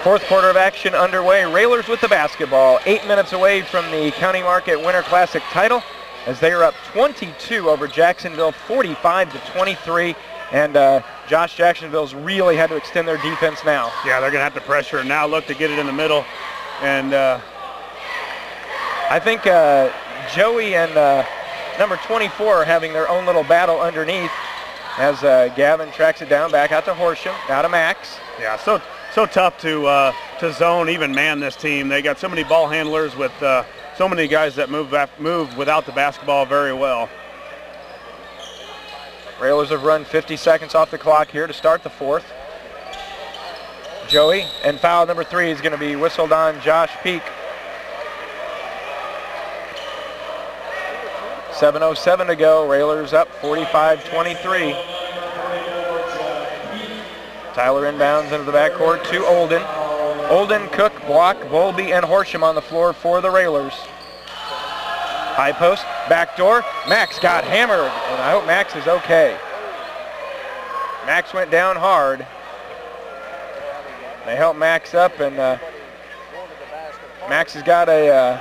Fourth quarter of action underway. Railers with the basketball. 8 minutes away from the County Market Winter Classic title as they are up 22 over Jacksonville, 45-23. And Josh Jacksonville's really had to extend their defense now. Yeah, they're going to have to pressure and now look to get it in the middle. And I think Joey and number 24 are having their own little battle underneath as Gavin tracks it down, back out to Horsham, now to Max. Yeah, so tough to zone, even man this team. They got so many ball handlers with so many guys that move without the basketball very well. Railers have run 50 seconds off the clock here to start the fourth. Joey, and foul number 3 is going to be whistled on Josh Peak. 7:07 to go. Railers up 45-23. Tyler inbounds into the backcourt to Olden. Olden, Cook, Block, Bowlby, and Horsham on the floor for the Railers. High post, back door. Max got hammered, and I hope Max is okay. Max went down hard. They help Max up, and Max has got a,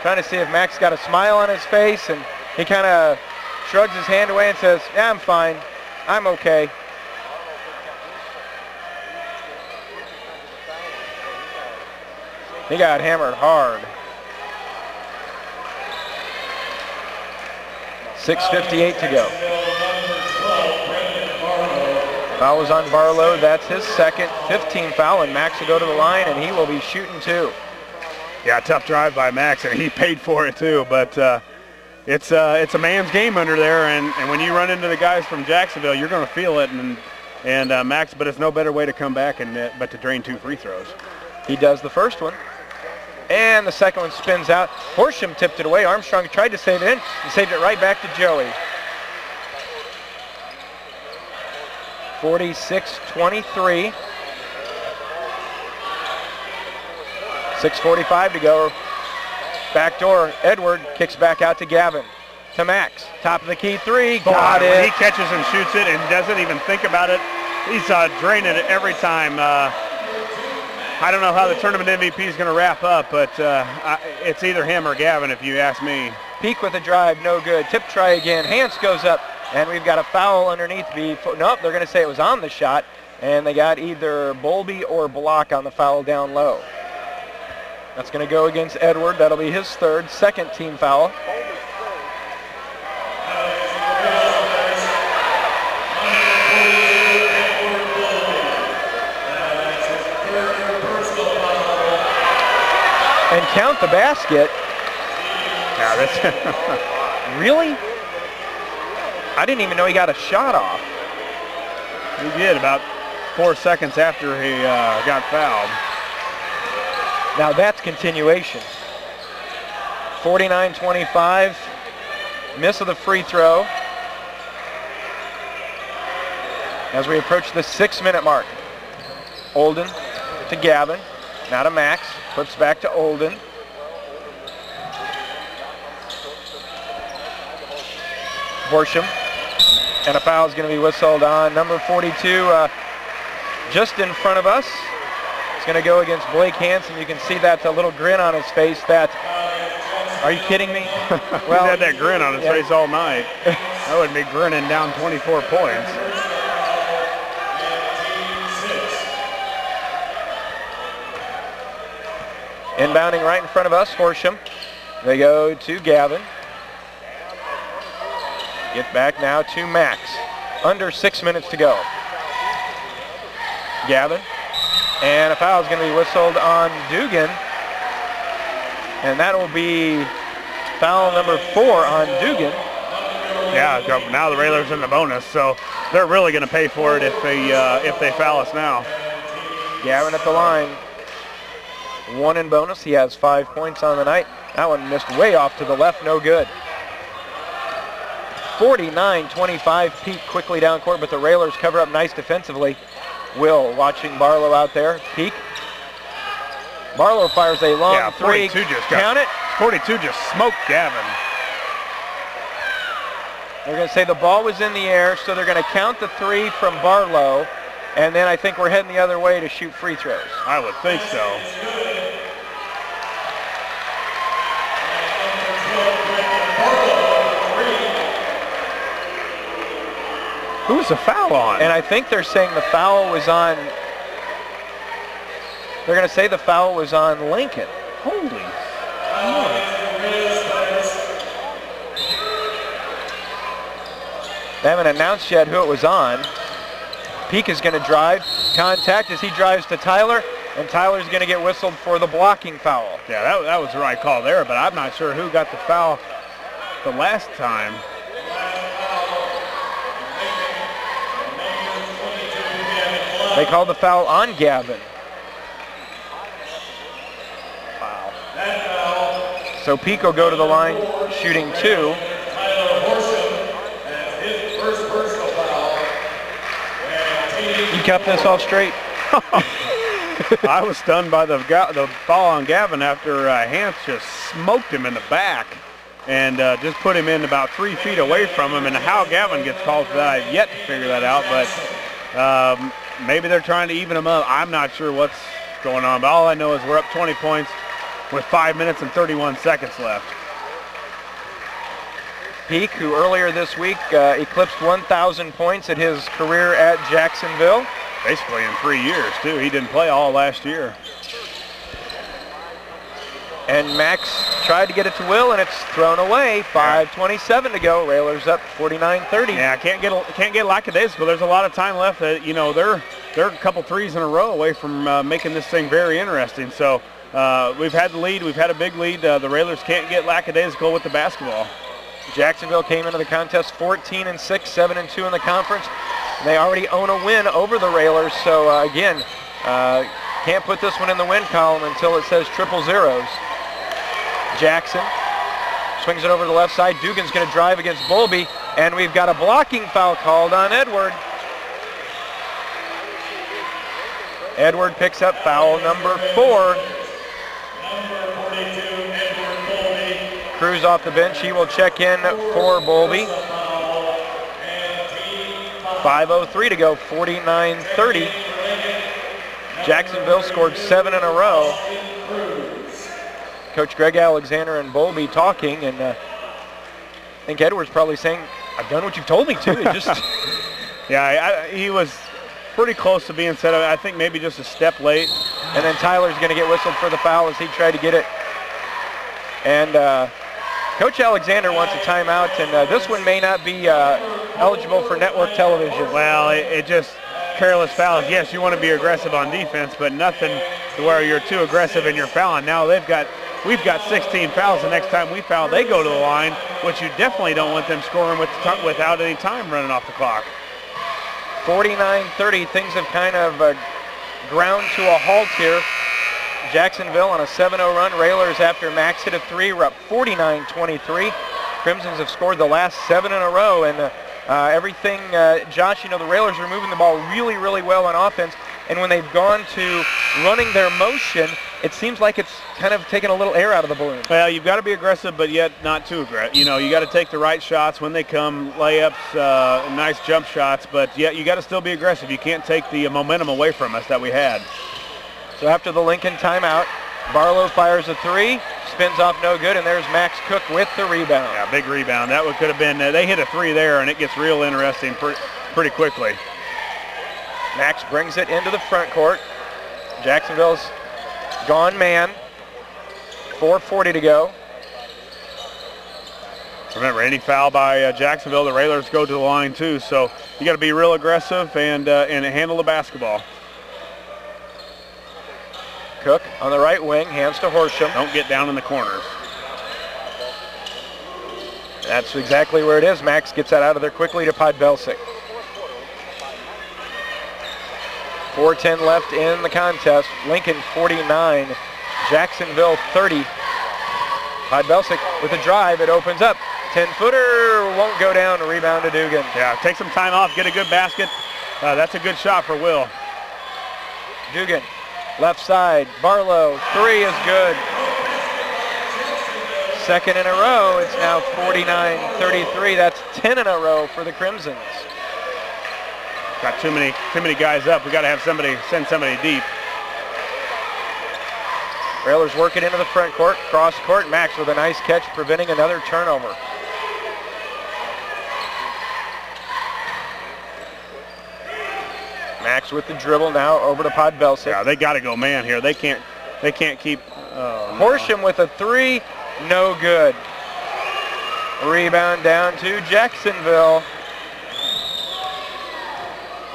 trying to see if Max got a smile on his face, and he kind of shrugs his hand away and says, yeah, I'm fine. I'm okay. He got hammered hard. 6:58 to go. Foul was on Barlow. That's his second. 15 foul, and Max will go to the line, and he will be shooting 2. Yeah, tough drive by Max, and he paid for it too. But it's a man's game under there, and when you run into the guys from Jacksonville, you're going to feel it. And Max, but it's no better way to come back but to drain 2 free throws. He does the first one. And the second one spins out. Horsham tipped it away. Armstrong tried to save it in and saved it right back to Joey. 46-23. 6:45 to go. Backdoor. Edward kicks back out to Gavin. To Max. Top of the key 3. Got it. He catches and shoots it and doesn't even think about it. He's draining it every time. I don't know how the tournament MVP is going to wrap up, but it's either him or Gavin, if you ask me. Peak with a drive, no good. Tip try again. Hans goes up, and we've got a foul underneath. Nope, they're going to say it was on the shot, and they got either Bowlby or Block on the foul down low. That's going to go against Edward. That'll be his third, second team foul. And count the basket. Yeah, that's really? I didn't even know he got a shot off. He did about 4 seconds after he got fouled. Now that's continuation. 49-25. Miss of the free throw. As we approach the 6-minute mark. Olden to Gavin. Now to Max. Flips back to Olden. Horsham. And a foul is going to be whistled on number 42 just in front of us. It's going to go against Blake Hansen. You can see that little grin on his face. Are you kidding me? Well, he had that grin on his face all night. I wouldn't be grinning down 24 points. Inbounding right in front of us, Horsham. They go to Gavin. Get back now to Max. Under 6 minutes to go. Gavin. And a foul is going to be whistled on Dugan. And that will be foul number 4 on Dugan. Yeah, now the Railers in the bonus, so they're really going to pay for it if they foul us now. Gavin at the line. 1 in bonus. He has 5 points on the night. That one missed way off to the left. No good. 49-25. Peak quickly down court, but the Railers cover up nice defensively. Will watching Barlow out there. Peak. Barlow fires a long 3. Count it. 42 just smoked Gavin. They're going to say the ball was in the air, so they're going to count the 3 from Barlow. and then I think we're heading the other way to shoot free throws. I would think so. Who was the foul on? And I think they're saying the foul was on, they're going to say the foul was on Lincoln. Holy. They haven't announced yet who it was on. Peak is going to drive. Contact as he drives to Tyler, and Tyler's going to get whistled for the blocking foul. Yeah, that was the right call there, but I'm not sure who got the foul the last time. They called the foul on Gavin. Wow. So Peak will go to the line shooting 2. You kept this all straight? I was stunned by the foul on Gavin after Hans just smoked him in the back and just put him in about 3 feet away from him. And how Gavin gets called for that, I've yet to figure that out. But maybe they're trying to even him up. I'm not sure what's going on. But all I know is we're up 20 points with 5 minutes and 31 seconds left. Peak, who earlier this week eclipsed 1,000 points at his career at Jacksonville. Basically in 3 years, too. He didn't play all last year. And Max tried to get it to Will, and it's thrown away. 5:27 to go. Railers up 49-30. Yeah, can't get lackadaisical. There's a lot of time left. You know, they're a couple threes in a row away from making this thing very interesting. So we've had the lead. We've had a big lead. The Railers can't get lackadaisical with the basketball. Jacksonville came into the contest 14-6, 7-2 in the conference. They already own a win over the Railers, so again, can't put this one in the win column until it says triple zeros. Jackson swings it over to the left side. Dugan's going to drive against Bolby, and we've got a blocking foul called on Edward. Edward picks up foul number 4. Cruz off the bench. He will check in for Bolby. 5:03 to go, 49-30. Jacksonville scored 7 in a row. Coach Greg Alexander and Bolby talking, and I think Edwards probably saying, I've done what you've told me to. It just yeah, he was pretty close to being set up. I think maybe just a step late. And then Tyler's going to get whistled for the foul as he tried to get it. And Coach Alexander wants a timeout, and this one may not be eligible for network television. Well, it just careless fouls. Yes, you want to be aggressive on defense, but nothing to where you're too aggressive in your fouling. Now we've got 16 fouls. The next time we foul, they go to the line, which you definitely don't want them scoring without any time running off the clock. 49-30. Things have kind of ground to a halt here. Jacksonville on a 7-0 run. Railers, after Max hit a 3, we're up 49-23. Crimsons have scored the last 7 in a row, and everything, Josh, you know, the Railers are moving the ball really, really well on offense, and when they've gone to running their motion, it seems like it's kind of taken a little air out of the balloon. Well, you've got to be aggressive, but yet not too aggressive. You know, you got to take the right shots when they come, layups, nice jump shots, but yet you got to still be aggressive. You can't take the momentum away from us that we had. So after the Lincoln timeout, Barlow fires a 3, spins off no good, and there's Max Cook with the rebound. Yeah, big rebound. That could have been, they hit a 3 there, and it gets real interesting pretty quickly. Max brings it into the front court. Jacksonville's gone man. 4:40 to go. Remember, any foul by Jacksonville, the Railers go to the line too, so you got to be real aggressive and handle the basketball. Cook on the right wing, hands to Horsham. Don't get down in the corners. That's exactly where it is. Max gets that out of there quickly to Podbelsic. 4:10 left in the contest. Lincoln 49, Jacksonville 30. Podbelsic with a drive, it opens up. 10-footer won't go down, a rebound to Dugan. Yeah, take some time off, get a good basket. That's a good shot for Will. Dugan. Left side, Barlow, 3 is good. Second in a row, it's now 49-33. That's 10 in a row for the Crimsons. Got too many guys up. We got to have send somebody deep. Railers work it into the front court, cross court. Max with a nice catch, preventing another turnover. Max with the dribble now over to Podbelsic. Yeah, they got to go man here. They can't keep. Horsham with a three, no good. Rebound down to Jacksonville.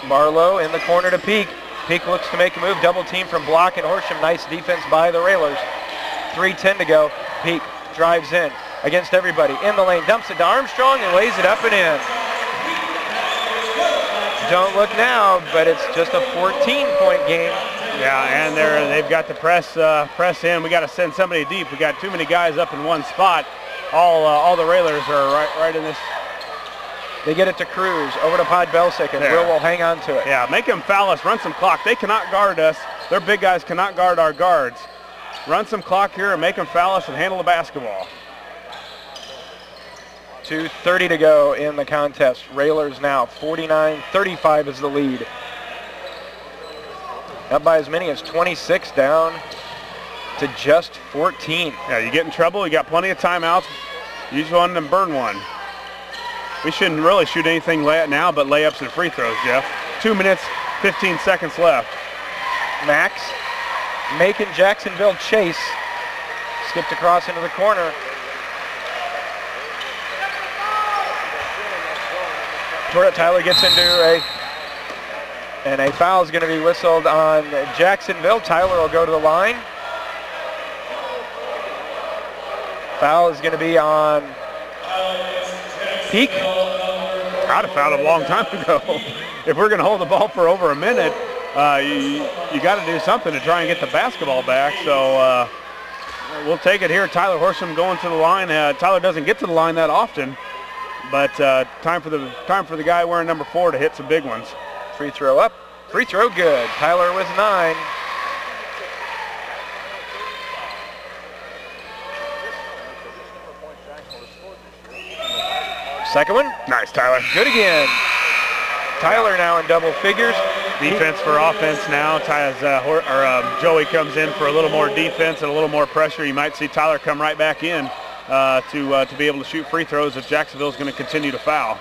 Barlow in the corner to Peak. Peak looks to make a move, double team from Block and Horsham. Nice defense by the Railers. 3:10 to go. Peak drives in against everybody. In the lane, dumps it to Armstrong and lays it up and in. Don't look now, but it's just a 14-point game. Yeah, and they've got the press in. We got to send somebody deep. We got too many guys up in one spot. All the Railers are right in this. They get it to Cruz, over to Podbelsic, and will hang on to it. Yeah, make them foul us, run some clock. They cannot guard us. Their big guys cannot guard our guards. Run some clock here and make them foul us and handle the basketball. 2:30 to go in the contest. Railers now 49-35 is the lead. Up by as many as 26, down to just 14. Yeah, you get in trouble, you got plenty of timeouts. Use one and burn one. We shouldn't really shoot anything now but layups and free throws, Jeff. 2 minutes, 15 seconds left. Max making Jacksonville chase. Skipped across into the corner. Tyler gets into a foul is going to be whistled on Jacksonville. Tyler will go to the line. Foul is going to be on Peak. I'd have fouled a long time ago. If we're going to hold the ball for over a minute, you got to do something to try and get the basketball back. So we'll take it here. Tyler Horsham going to the line. Tyler doesn't get to the line that often, but time for the guy wearing number 4 to hit some big ones. Free throw up. Free throw good. Tyler with 9. Second one. Nice, Tyler. Good again. Tyler now in double figures. Defense for offense now. Joey comes in for a little more defense and a little more pressure. You might see Tyler come right back in to be able to shoot free throws if Jacksonville's going to continue to foul.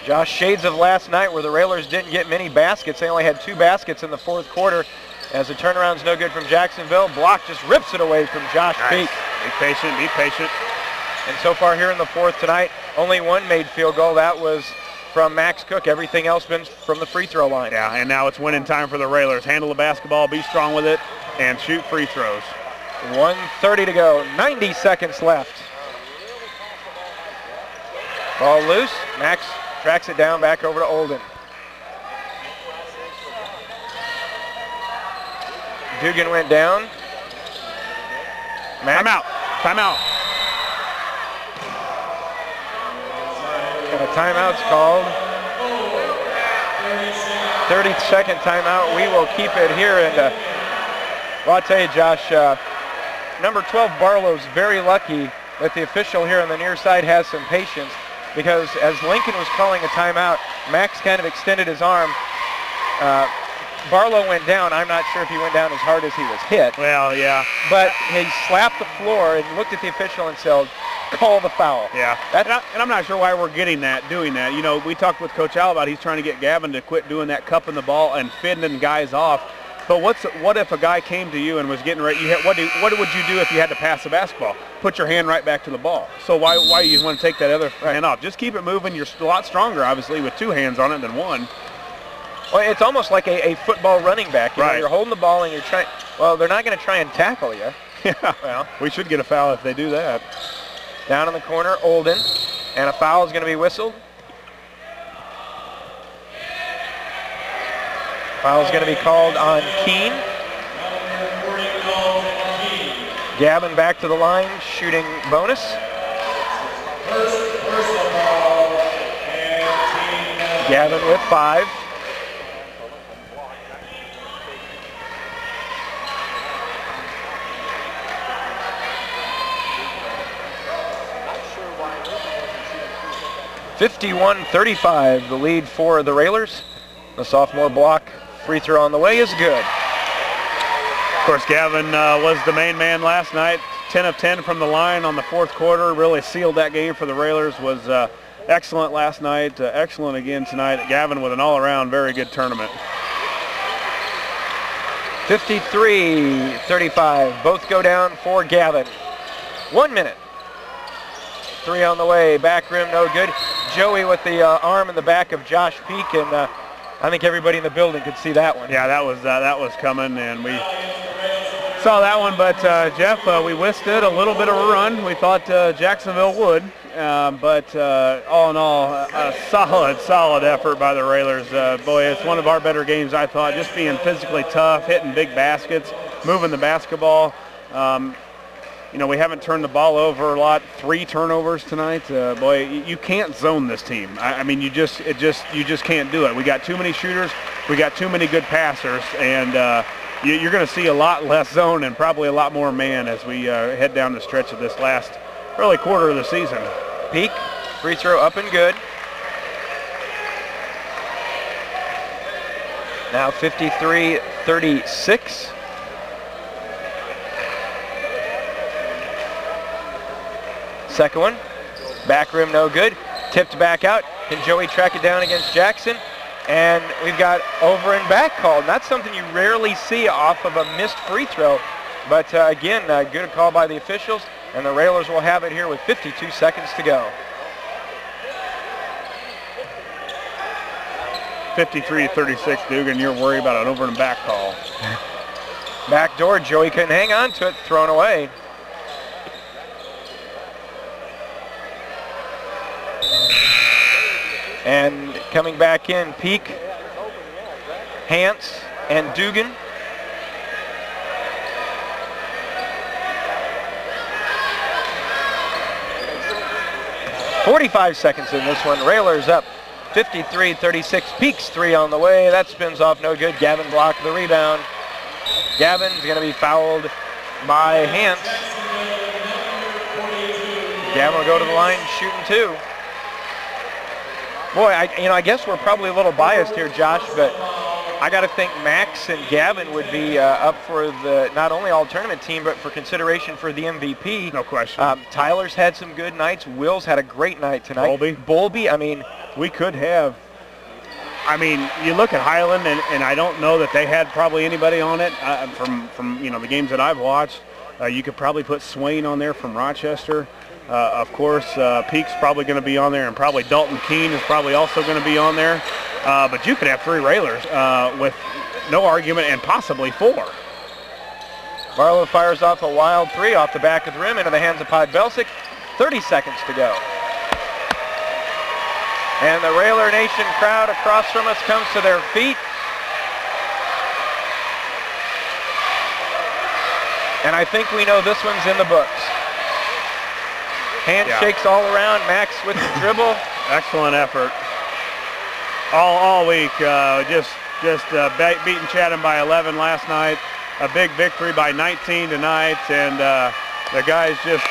Josh, shades of last night where the Railers didn't get many baskets. They only had 2 baskets in the fourth quarter. As the turnaround's no good from Jacksonville, Block just rips it away from Josh Peak. Be patient, be patient. And so far here in the fourth tonight, only one made field goal. That was from Max Cook. Everything else been from the free throw line. Yeah, and now it's winning time for the Railers. Handle the basketball, be strong with it, and shoot free throws. 1:30 to go, 90 seconds left. Ball loose. Max tracks it down back over to Olden. Dugan went down. Max. Timeout. And a timeout's called. 30-second timeout. We will keep it here. And well, I'll tell you, Josh, number 12 Barlow's very lucky that the official here on the near side has some patience, because as Lincoln was calling a timeout, Max kind of extended his arm. Barlow went down. I'm not sure if he went down as hard as he was hit. Well, yeah. But he slapped the floor and looked at the official and said, call the foul. Yeah, and I'm not sure why we're doing that. You know, we talked with Coach Al about he's trying to get Gavin to quit doing that cupping the ball and fending guys off. But what if a guy came to you and was getting ready? What would you do if you had to pass the basketball? Put your hand right back to the ball. So why you want to take that other hand off? Just keep it moving. You're a lot stronger, obviously, with 2 hands on it than 1. Well, it's almost like a football running back. You know, you're holding the ball and you're trying. Well, they're not going to try and tackle you. Yeah. Well, we should get a foul if they do that. Down in the corner, Olden, and a foul is going to be whistled. Foul is going to be called on Keene. Gavin back to the line, shooting bonus. Gavin with 5. (51-35), the lead for the Railers. The sophomore block free throw on the way is good. Of course, Gavin was the main man last night. 10 of 10 from the line on the fourth quarter. Really sealed that game for the Railers. Was excellent last night. Excellent again tonight. Gavin with an all-around very good tournament. 53-35. Both go down for Gavin. 1 minute. 3 on the way. Back rim, no good. Joey with the arm in the back of Josh Peak, and I think everybody in the building could see that one. Yeah, that was coming, and we saw that one. But Jeff, we withstood a little bit of a run. We thought Jacksonville would, but all in all, a solid effort by the Railers. Boy, it's one of our better games, I thought. Just being physically tough, hitting big baskets, moving the basketball. You know, we haven't turned the ball over a lot. 3 turnovers tonight. Boy, you can't zone this team. I mean, you just can't do it. We got too many shooters. We got too many good passers, and you're going to see a lot less zone and probably a lot more man as we head down the stretch of this last early quarter of the season. Peak, free throw up and good. Now 53-36. Second one, back rim no good, tipped back out. Can Joey track it down against Jackson? And we've got over and back called. That's something you rarely see off of a missed free throw. But again, good call by the officials, and the Railers will have it here with 52 seconds to go. 53-36, Dugan, you're worried about an over and back call. Back door, Joey couldn't hang on to it, thrown away. And coming back in, Peak, Hance, and Dugan. .45 seconds in this one. Railers up 53-36. Peak's 3 on the way. That spins off no good. Gavin blocked the rebound. Gavin's going to be fouled by Hance. Gavin will go to the line shooting 2. Boy, I guess we're probably a little biased here, Josh, but I got to think Max and Gavin would be up for the not only all-tournament team, but for consideration for the MVP. No question. Tyler's had some good nights. Will's had a great night tonight. Bowlby, I mean, we could have. I mean, you look at Highland, and I don't know that they had probably anybody on it from you know the games that I've watched. You could probably put Swain on there from Rochester. Of course, Peak's probably going to be on there, and probably Dalton Keene is probably also going to be on there. But you could have 3 Railers with no argument, and possibly 4. Barlow fires off a wild 3 off the back of the rim into the hands of Podbelsic. 30 seconds to go. And the Railer Nation crowd across from us comes to their feet. And I think we know this one's in the books. Handshakes all around. Max with the dribble. Excellent effort. All week. Just beating Chatham by 11 last night. A big victory by 19 tonight, and the guys just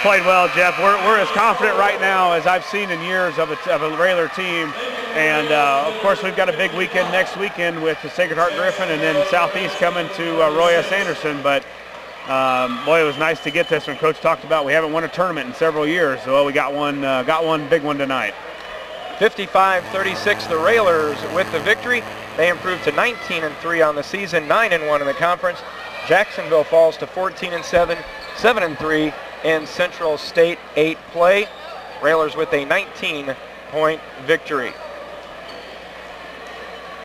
played well. Jeff, we're as confident right now as I've seen in years of a Railer team. And of course, we've got a big weekend next weekend with the Sacred Heart Griffin, and then Southeast coming to Roy S. Anderson. But boy, it was nice to get this one. Coach talked about we haven't won a tournament in several years, so we got one big one tonight. 55-36, the Railers with the victory. They improved to 19-3 on the season, 9-1 in the conference. Jacksonville falls to 14-7, 7-3 in Central State 8 play. Railers with a 19-point victory.